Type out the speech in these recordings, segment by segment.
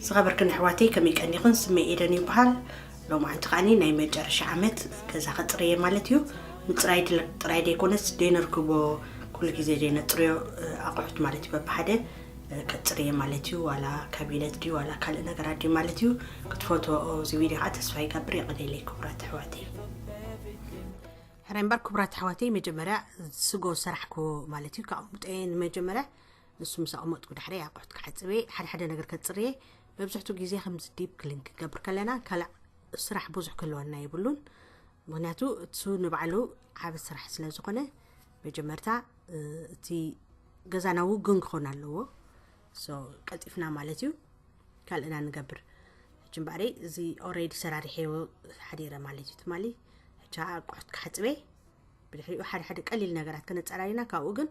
صغبركن حواتي كم يكنيقن سمي إيدني بحال لو ما عندقاني ناي مجرش عمت كذا خطرية مالتيو مترايد يكونس دينر كوبو كل كذا دينر تريو أقعد مالتي ببحده كترية مالتيو ولا كابينت دي ولا كل نجارات دي مالتيو كنت فوتو أو زويدي عتس فاي كبري قديلي كبرات حواتي هرين بار كبرات حواتي مجمرة سجو سرحكو مالتيو كأمتين مجمرة نسو مساقمت كده حري أقعد كحتسوي حد نجار كترية ببزحتو جيزي 5 ديب كلينك قبر كلنا كلا السرح بوزح كله عنا يبلون مغنياتو تسو نبعلو عاب السرح سلازقنا بجمرتا تي جزاناو جنخونا اللو سو كتفنا مالتيو كالنا نقبر جنباري زي already سراري حيو حديرة مالتيو تمالي حجا قعد كحتوي بدحريو حد قليل نقرات كانت سرارينا كاوغن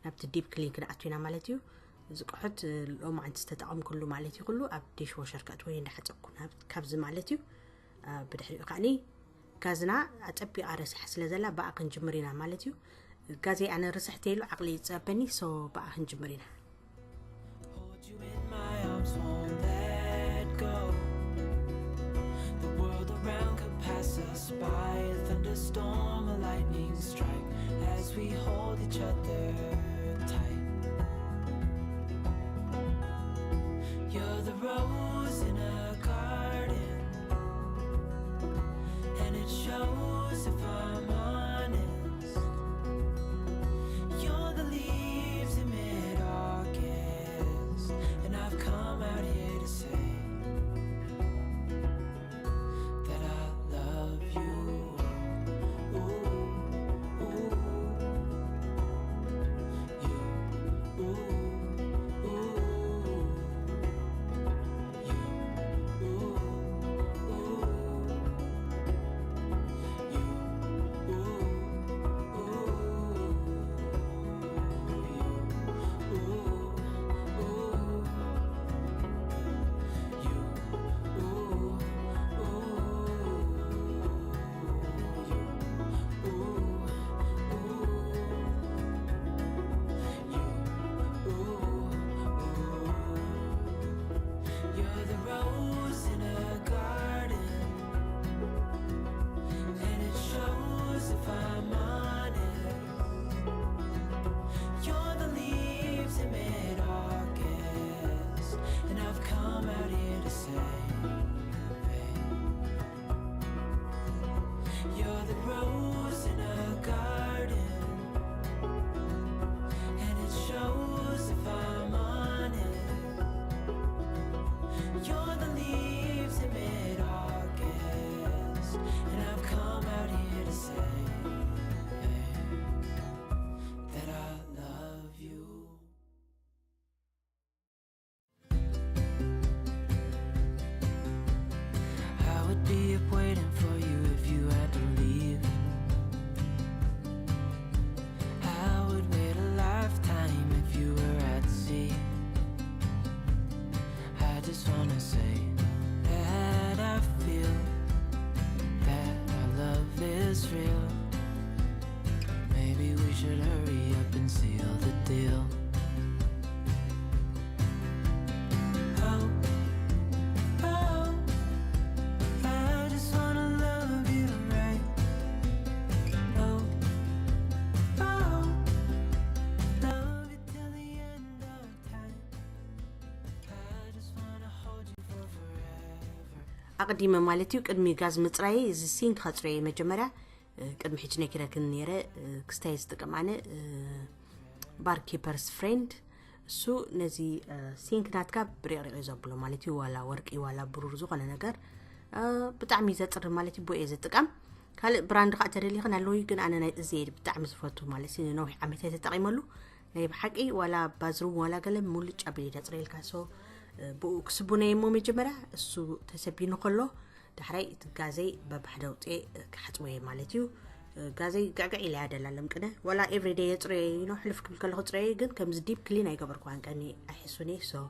نبت ديب كلينك نعطينا مالتيو زقحت لو ما عند استطعم كله مالتي كله ابديش وشركات وين حصقنا كابز مالتي بدحري قاني كازنا اطبي ارس حسله زلا بقى كنجمرينا مالتي غازي انا رسحتيلو عقلي صابني سو بقى كنجمرينا You're the rose in a garden, and it shows if I'm honest. You're the leaves in mid-August, and I've come out here to say that I love you. Ooh, ooh, you, ooh. أقدم مالتيو قدمي غاز مصراي زي سينك خطري مجمرة قدم حجنا كده كنيرة كستايز تقمانة باركيبرز فريند سو نزي سينك ناتكا بريغري زبلو مالتيو ولا ورقي ولا بروزو قنا نجار بتعمي زتر مالتي بو ايزه تقام كال براند خاطر لي خنا لوي كن انا زيد بتعمي زفوتو مالتي نوح عمته تقيملو ناي بحقي ولا بازرو ولا قلم مولጭ ابي دصريل كاسو بوكسبوني مو مجمرة السو تسبينو كله دحري غازي ببحدوطي كحطوي مالتيو غازي قعقع الى عدلالم كده ولا every day يطري نو حلف كل خطري كن كمز ديب كلين ايغبركو انقني احسوني سو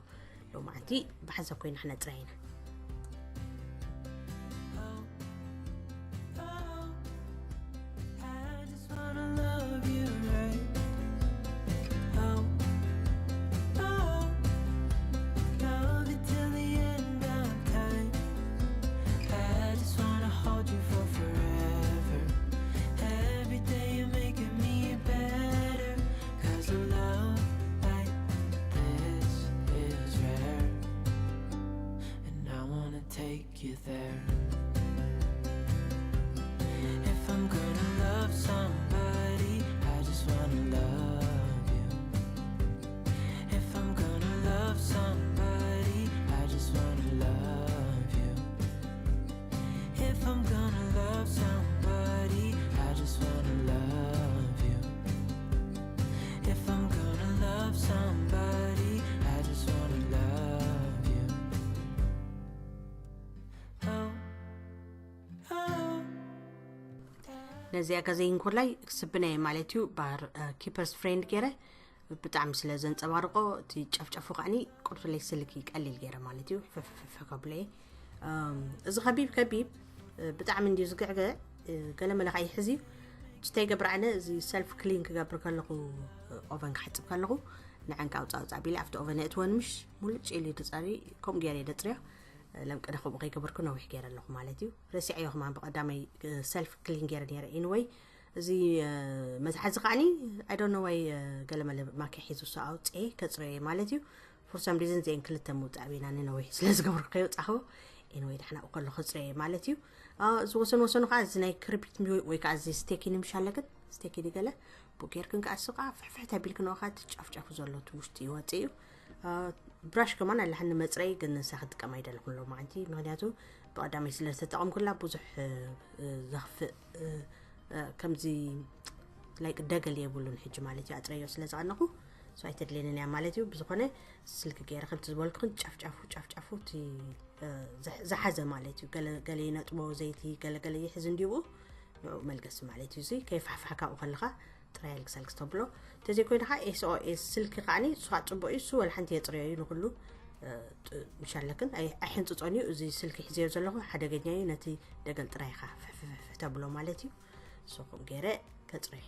لو معتي بحسب كوين احنا طرينا Love it till the end نزي أكازين كولاي سبناي مالتيو بار كيبرز فريند جيره بتعمل سلازن تبارقو تجف قعني قلت لي سلكي قليل جيره مالتيو فكبلي إذا خبيب كبيب بتعمل دي زقعة قال ملك أي حزي تستيقظ برعنا زي سلف كلين كجبر كله أوفن حتى كله نعنك أو تعبي لعفت أوفنات وين مش مولش اللي تسألي كم جاري دتريا لم كنا خو بقي كبر كنا وح جاري لهم مالتيو رسي أيهم عم بقدامي سلف كلين جاري نير anyway زي مزحز قاني I don't know why قال مل ما كحيزو ساوت إيه كسرة مالتيو for some reason زين كل تموت عبينا أنا وح سلز كبر قيوت أخو anyway إحنا أقول له خسرة مالتيو وصلوا قاعد زي كربيت ويكعزي ستيكي نمشالكت ستيكي دي قاله بوكير كن كأسقع فحتى بيلكن واحد تشاف زلط وشتي واتيو براش كمان اللي حنا مصري قلنا ساخد كما يدل كله ما عندي مغنياتو بقدام يسلر تتقم كلها بوزح زخف كم زي لايك دقل يقولون حج مالتي أتريو سلز عنكو سويت لين أنا مالتي بزخنة سلك غير خمس بالكن تشاف تي زحزة مالتي قال ينطبو زيتي قال يحزن ديو ملقس مالتي زي كيف حكا وخلقه تريالك سلكس تبلو تزي كوين خا SOS سلكي قاني صوت صبوي سو الحنتي تريو نقولو مشالكن اي احين تصوني زي سلكي حزير زلخو حدغنياي نتي دغل تريخا تبلو مالتي سوكم غيره كتري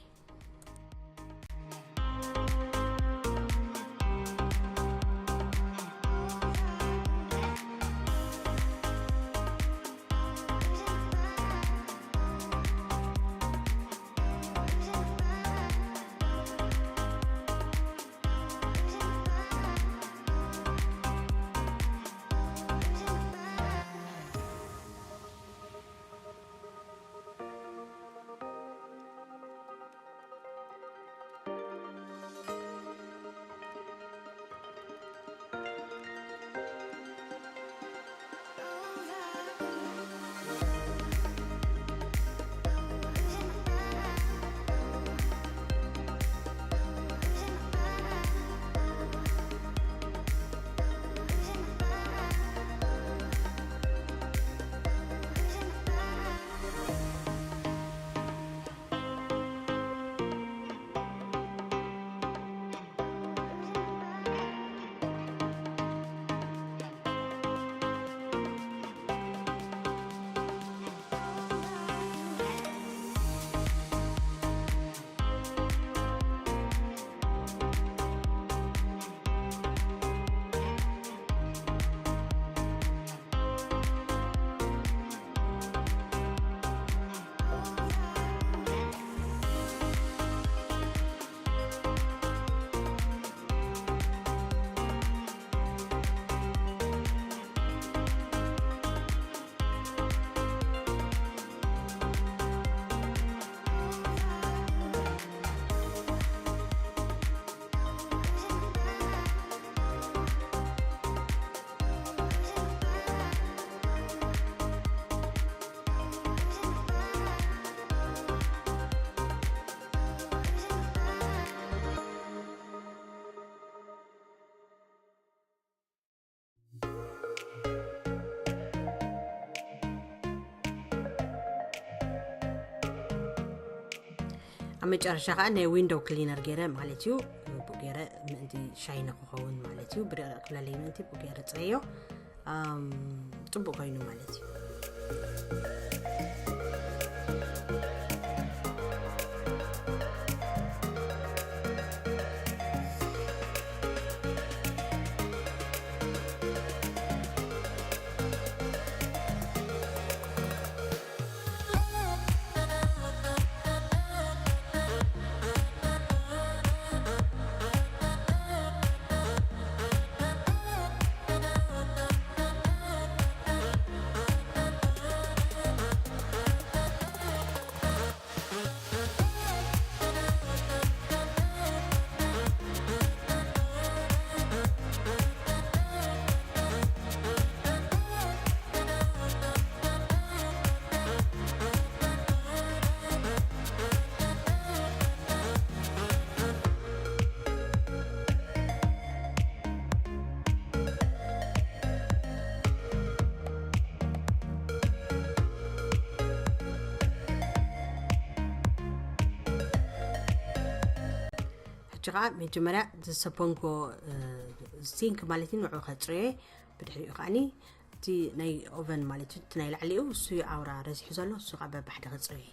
مجرشة أنا ويندو كلينر جيرة مالتيو بوجيرة عندي شاينة خون مالتيو برا كل اللي منتي بوجيرة تريو تبو كاينو مالتيو جرا مجمرة سبونكو زينك مالتي نوعو خطري بدحري خاني تي ناي اوفن مالتي تناي لعليو سو اورا رزح زلو سو قبا بحد خطري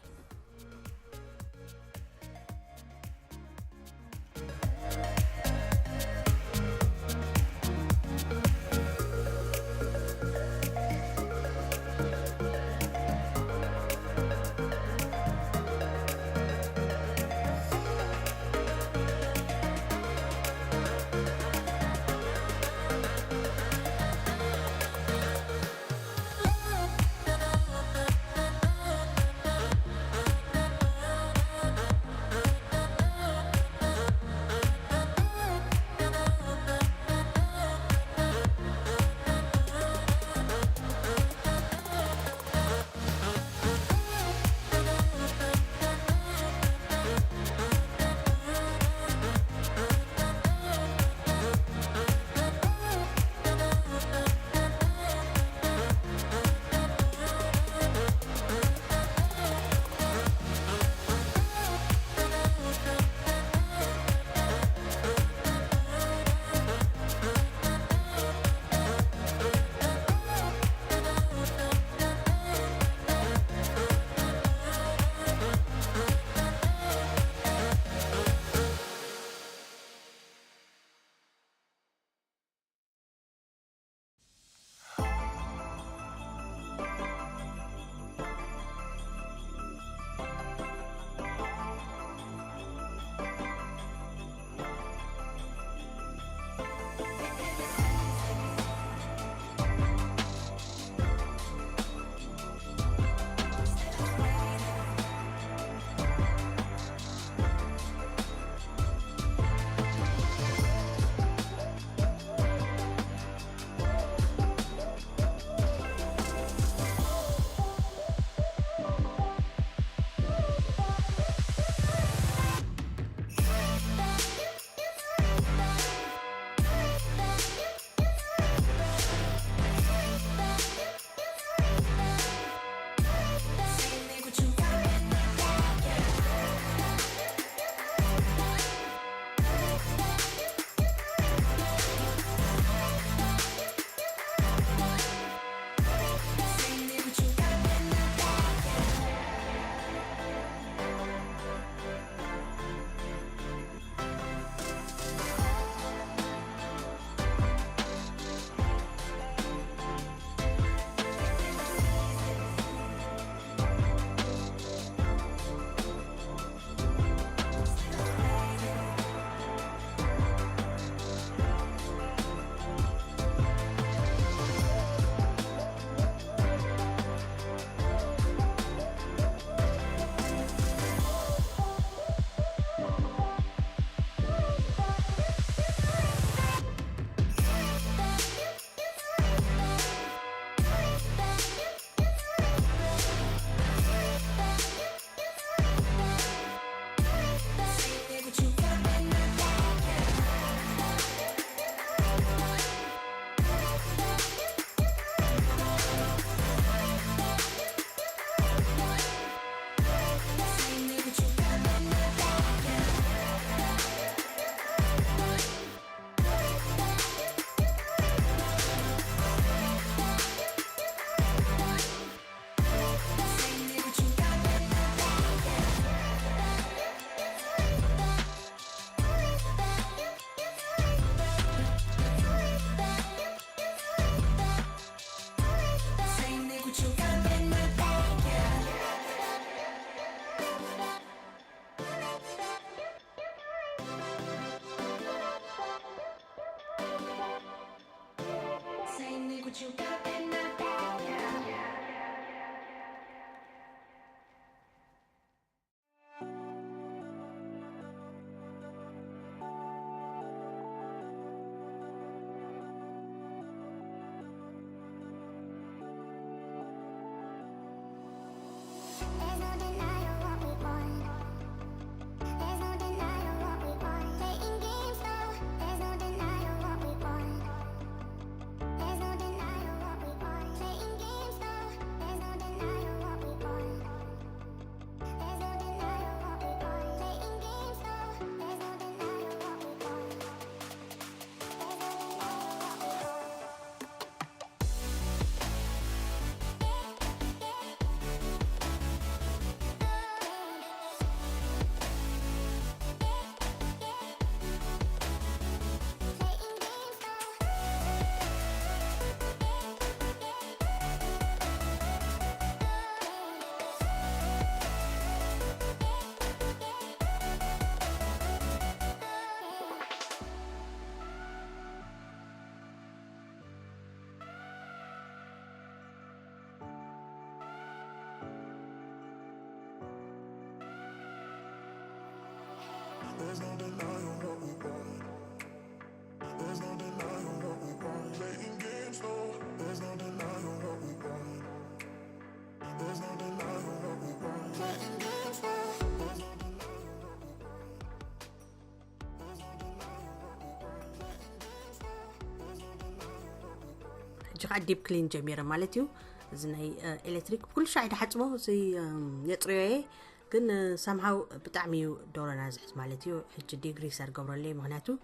خا ديب كلين جميره مالتيو زناي الكتريك كل شيء دحصمو زي يطريه كن سامحاو بطعميو دورنا زحت مالتيو حج ديغري سار قبرلي مهناتو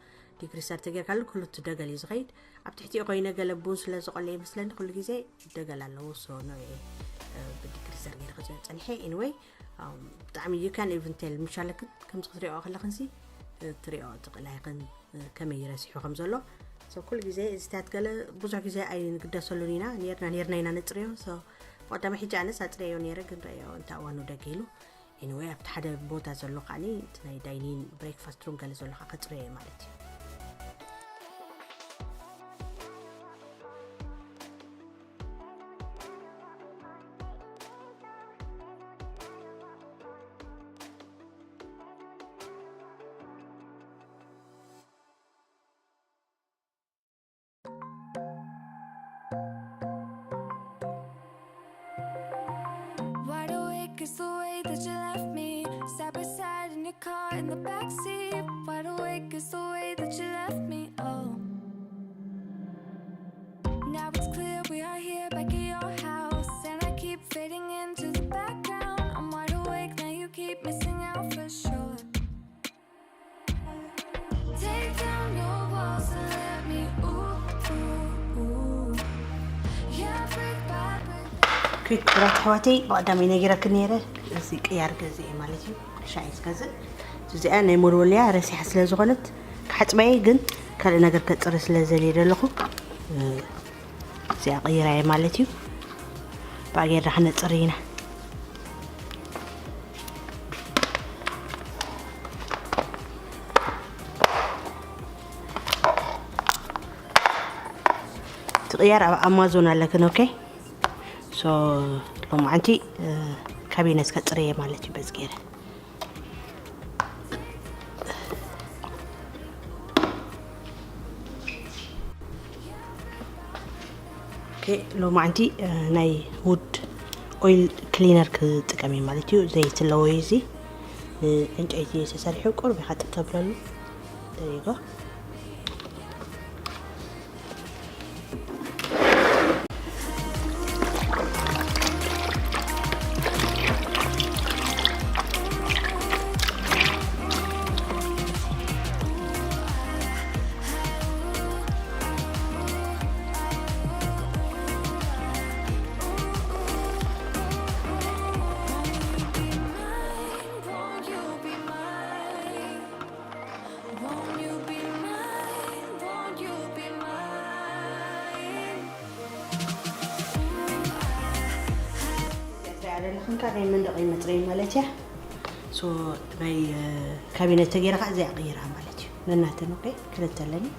ديغري سار تجيكال كل تدغل يزغيد ابتحتي قوينا قلبون سلا زقلي مثلا كل غزي دغلالو سو نو بديغري سار غير خصو صنحي anyway بطعمي you can even tell مشالك كم تقريو خلخنسي تريو تقلايقن كم يرسحو خمزلو سو كل غزي استات قال بزح غزي اي نقدسلونينا نيرنا نطريو سو قدام حيجا انس اطريو نيره كن ريو انت وانو دغيلو anyway ابت حدا بوتا زلو قاني تناي داينين بريكفاست روم قال زلو خطري مالتي Wide awake is the way that you left me. Side by side in your car in the backseat. Wide awake is the way that you left me. Oh. Now it's clear we are here back at your house. And I keep fading into the background. I'm wide awake, now you keep missing out for sure. Take down your walls and let me ooh, ooh, ooh. Yeah, brick by brick. كيك برات حواتي قدامي نجرا كنيره زي قيار غزي مالتي شايس غزي زي انا مولوليا راسي حسله زغنت كحطباي كن كل ነገር كصر ስለዘلي دلخو زي قيراي مالتي باغير رح نصرينا تغير امازون لكن اوكي سو لو معنتي كابينس كطريه مالتي بزغيره اوكي لو معنتي ناي وود اويل كلينر كطقمي مالتي زيت لويزي انجيتي سسرحو قرب يحط تبللو ديغو كاغي من دقي مترين مالتي سو باي كابينت تغيرها زي غيرها مالتي لناتن اوكي كلتلني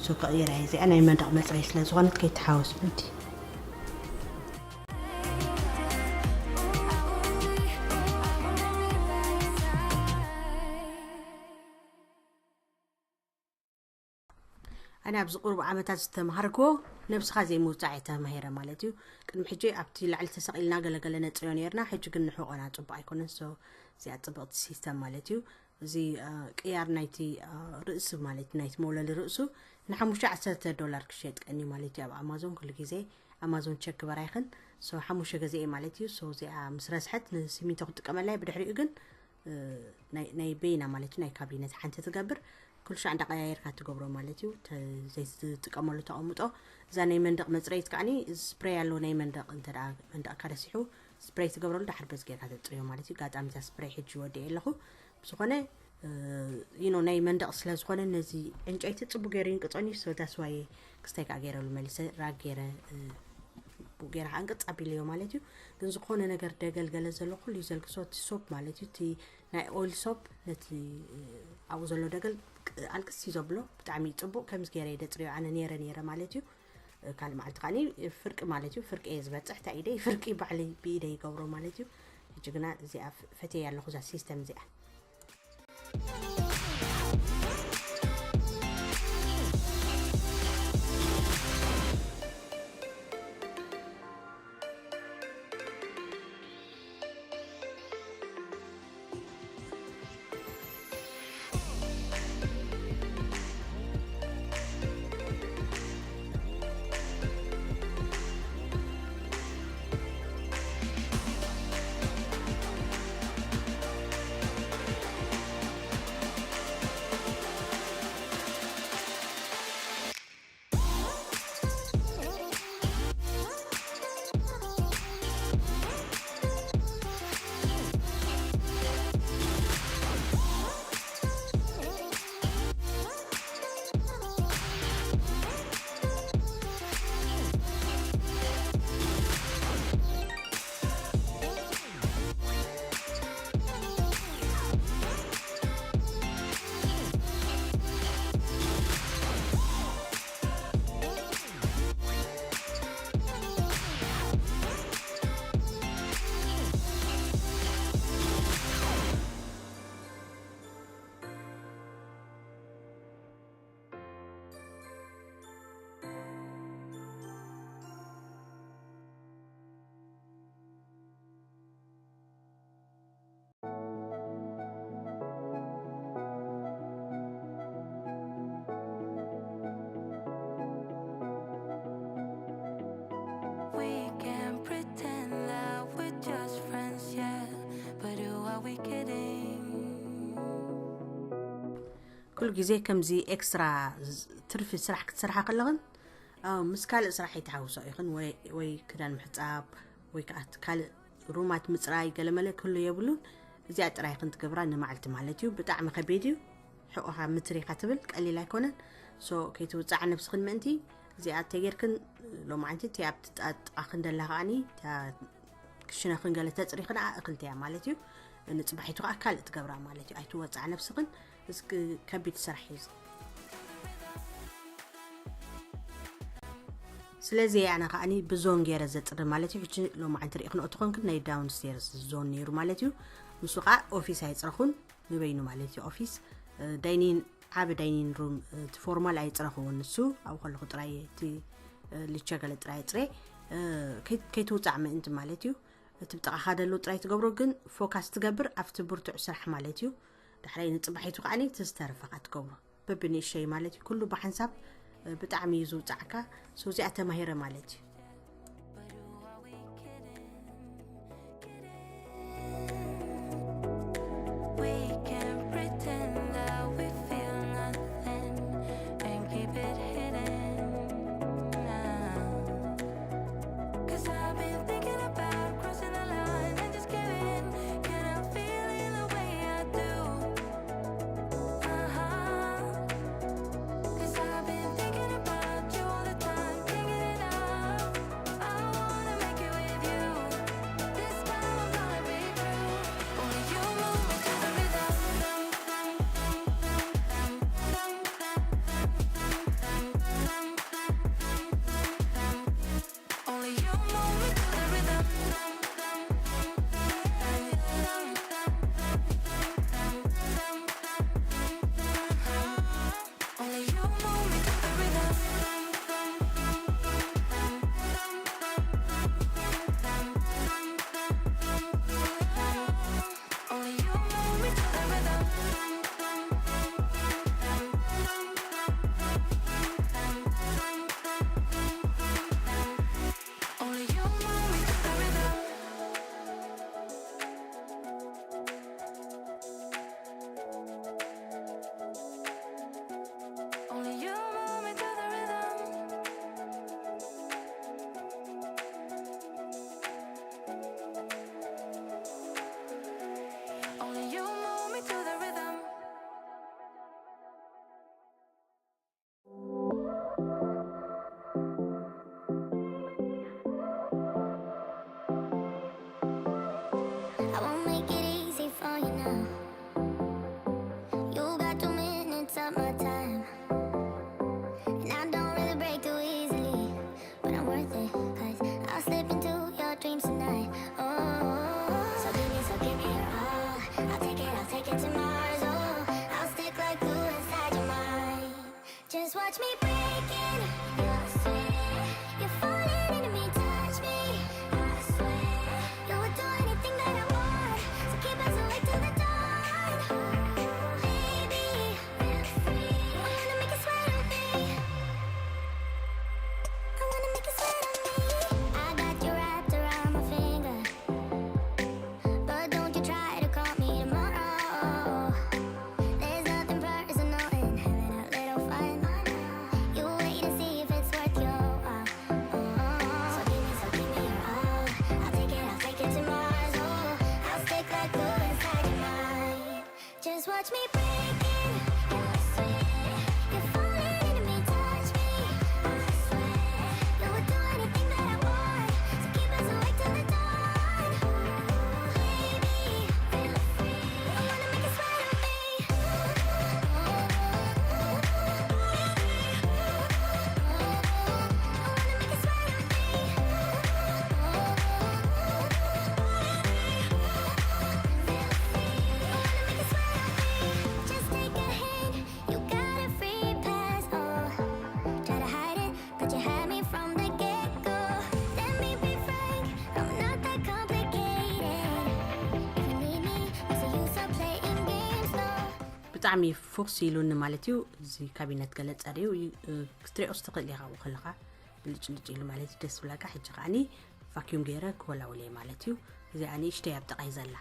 سو غيرها زي انا من دق متري سلازغنت كيتحاوس بنتي انا بز قرب عامتات استمهركو نفسخا زي موصعيته مهيره مالتي قدم حجي ابتي لعل تسقيلنا غلغله نطيو نيرنا حجي كن حقنا طب ايكون سو زي اطبقت سيستم مالتي زي قيار نايتي رئيس مالتي نايت مولل رئيسو $10 كشيت قني مالتي اب امازون كل غزي امازون تشيك برايخن سو 5 غزي مالتي سو زي مسرسحت نسيمينتو تقملاي بدحري كن ناي بينا مالتي ناي كابينت حنت تغبر كل شيء عندك غير كاتغبرو مالتيو زي تقملو تقمطو زاني مندق مصريت كاني سبراي لو ناي مندق انت مندق كرسيحو سبراي تغبرو دحر بزغير كاتطريو مالتيو قاطام تا سبراي حج ودي يلخو بسخونه ينو ناي مندق سلازخونه نزي انجيت صبو غيرين قطوني سو تاسواي كستيك اغيرو ملسه راغيره بوغير አንቀጽ አቢሊዮ مالتيو ግን ዝኮነ ነገር ደገልገለ ዘሎ ኩሉ ይዘልክሶት ሶፕ مالتيو ቲ ናይ ኦይል ሶፕ ነቲ አው ዘሎ ደገል አልቅስ ይዘብሎ በጣም ይጽቡ ከምስ ገረ ይደጥሪው አነ ነረ مالتيو ካል ማለት ቃኒ ፍርቅ مالتيو ፍርቅ ይዝበጽሕ ታይደ ፍርቅ ይባዕሊ ቢደ ይገብሮ مالتيو እጅግና እዚ ፈቴ ያለኹ ዛ ሲስተም እዚ كل جزء كم زي إكسترا ترفي سرح كتسرح قلغن مسكال سرح يتحوسوا يخن وي كدان محتاب وي كال رومات مصراي قلمله كله يبلون زي أتراي كنت قبران معلت مالتيو بتعمل خبيديو حقها متري قتبل قليل يكونن سو كيتو تصع نفس خن منتي زي أتغيركن لو ما انتي تياب تأخن دلغاني تا كشنا خن قالت تصريخنا أقلتيا مالتيو نصبحيتو أكال تقبران مالتيو أيتو وصع نفس خن بس كبيت سرحيز سلازي أنا قاني بزون غير زتر مالتي حتى لو ما عن طريق نقطخون كنا داون ستيرز زون نيرو مالتيو مسوقع أوفيس هيتصرخون مبينو مالتي أوفيس داينين عاب داينين روم فورمال هيتصرخون نسو أو خلو خطراي تي اللي تشغل تراي تري كي توزع من أنت مالتيو تبتقى هذا اللي تراي تقبرو جن فوكاس تقبر أفتبر تعسرح مالتيو دحرين تصبحيتو قاني تسترفق تقبرو ببني الشيء مالتي كله بحنساب بتعمي يزو تعكا سوزي أتماهير مالتي بتعمي فوكسيلون مالتيو زي كابينت قلت أريو كتري أستقل لها وخلقها بالجنجيل مالتي دس ولا كحج غاني فاكيوم غيرك ولا ولي مالتيو زي أني اشتي أبتقى يزلا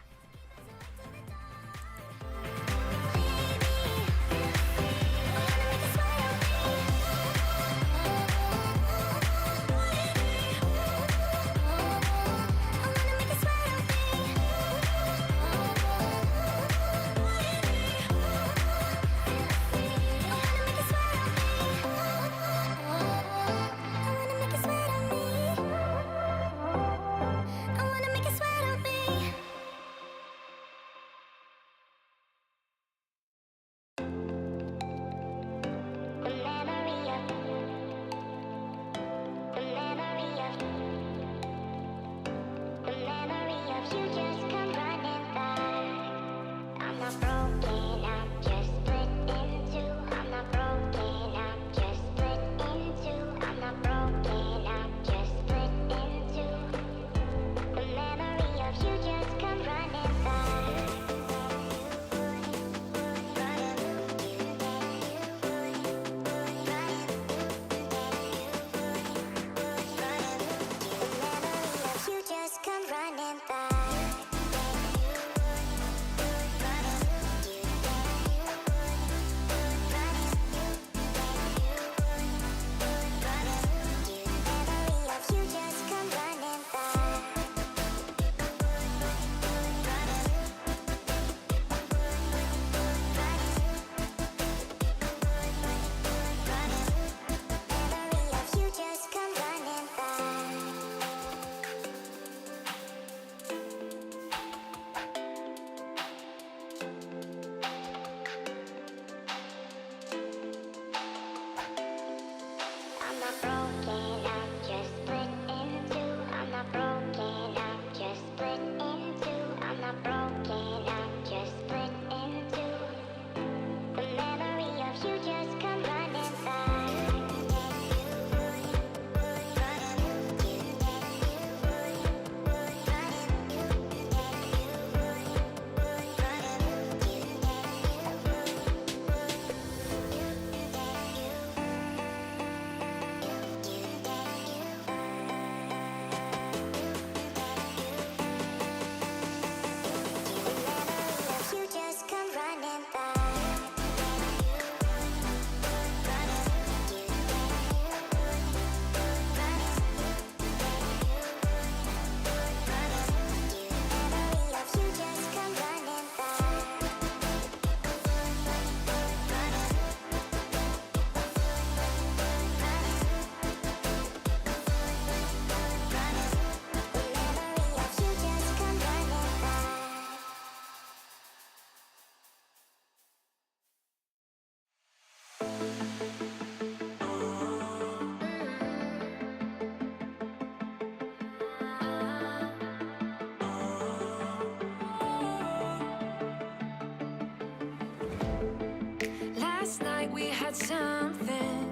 we had something.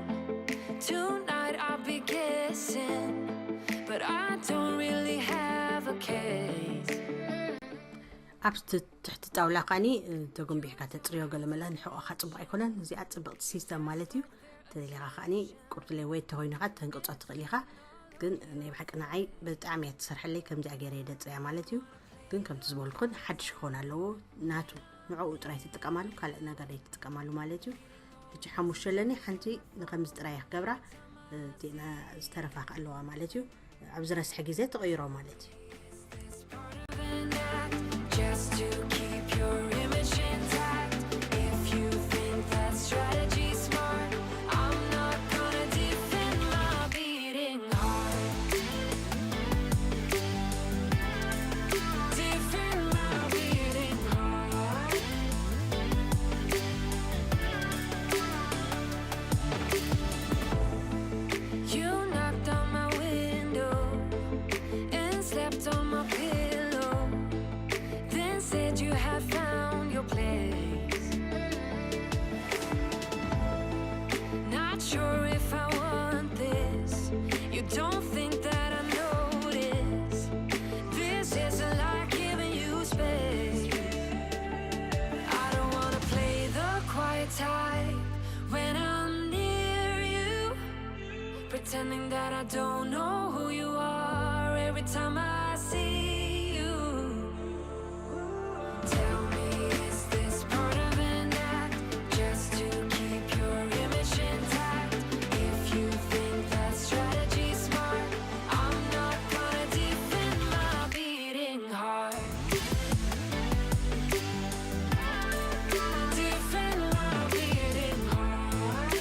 Tonight I'll be kissing, but I don't really have a case. أبست تحت طاولة قاني تقوم بحكاية تطريو قال ملا نحقق خاطب أيكونن زي أطبق السيستم مالتيو تدليها خاني قرط لي ويت تهوي نقط تنقطع تقليها كن أنا بحكي أنا عاي بتعمية تصرح لي كم دي أجري دتريا مالتيو كن كم تزبول كن حدش خونه له ناتو نوعو ترايت تقامالو كلا نقدر تقامالو مالتيو بتجي حموش لني حنتي نخمس ترايح قبرة تينا استرفق اللوا مالتيو عبزرس حجزات تغيروا مالتيو Just to keep your image intact. If you think that strategy smart, I'm not gonna defend my beating heart. Defend my beating heart. You knocked on my window and slept on my pillow. Said you had found your place. Not sure if I want this. You don't think that I notice. This isn't like giving you space. I don't wanna play the quiet type when I'm near you, pretending that I don't know who you are every time I see you. Tell me, is this part of an act? Just to keep your image intact. If you think that strategy's smart, I'm not gonna defend my beating heart. Defend my beating heart.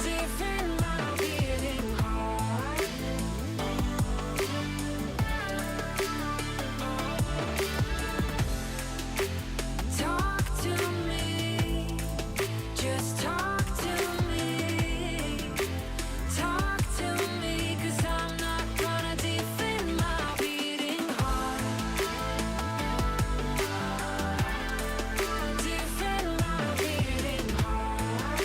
Defend my beating heart. Talk to me, just talk to me. Talk to me, 'cause I'm not gonna defend my beating heart. Defend my beating heart.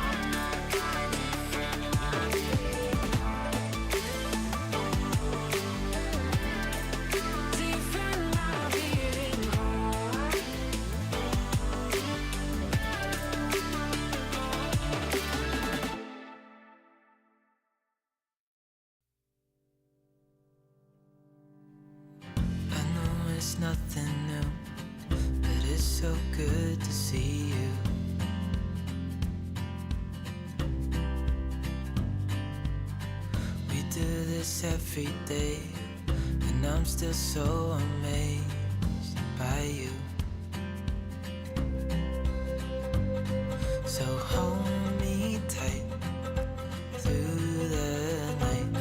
I'm not gonna defend my beating heart. Defend my beating heart. I know it's nothing new, but it's so good to see you. We do this every day, and I'm still so amazed by you. So hold me tight through the night.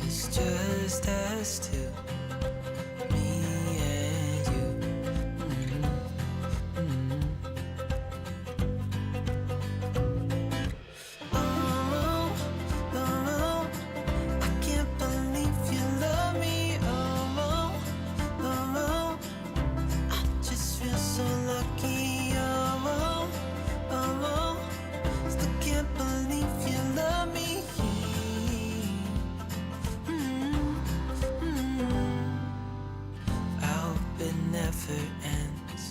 It's just us two, me and you. Oh, oh, I can't believe you love me. Oh, oh, I just feel so lucky. Oh, oh, still can't believe you love me. I hope it never ends.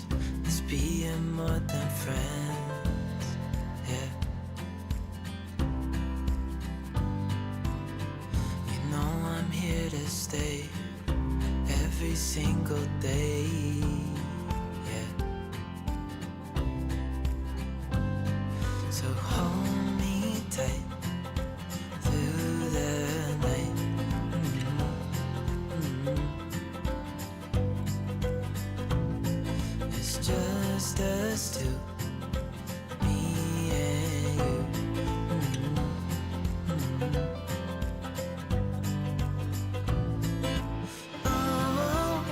Let's being more than friends. Yeah. You know I'm here to stay every single day. Yeah. So hold me tight through the night. It's just us two, me and you. Oh,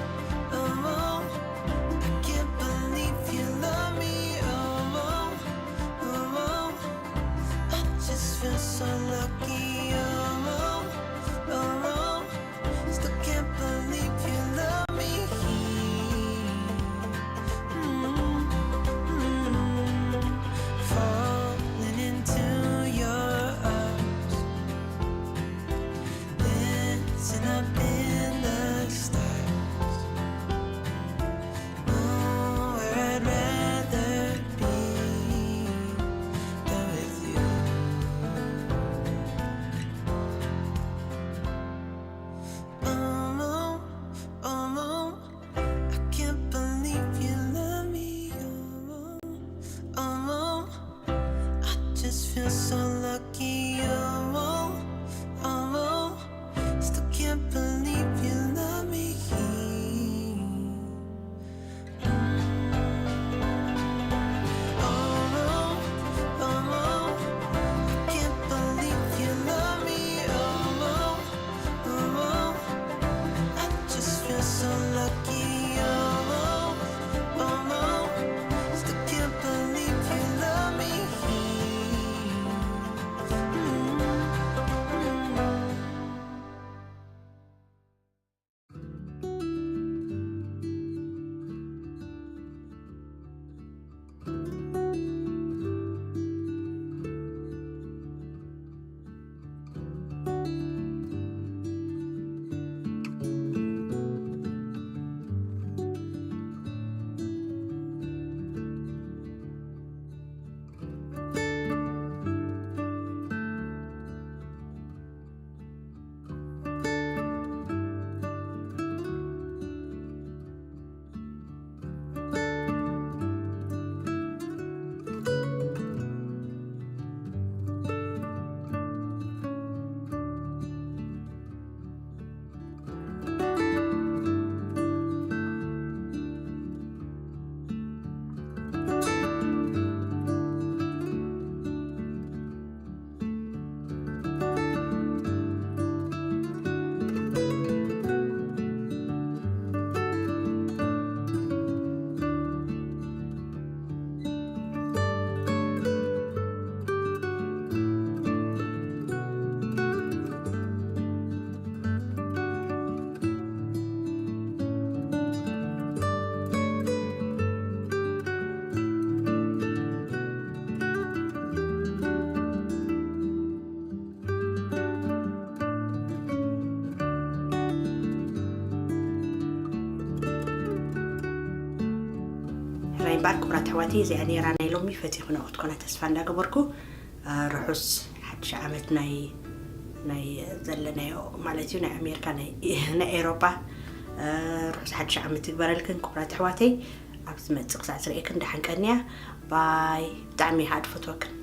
oh, I can't believe you love me. Oh, just feel so lucky. Oh, still can't believe you love me. بارك برات حواتي زي أني راني لومي فتيخنا وتكون تسفان قبركو رحوس حد شعمت ناي زلنا مالتي نا أمريكا نا أوروبا رحوس حد شعمت قبرلكن كبرات حواتي عبد ما تقصع سريك ندحن كنيا باي دعمي هاد فتوكن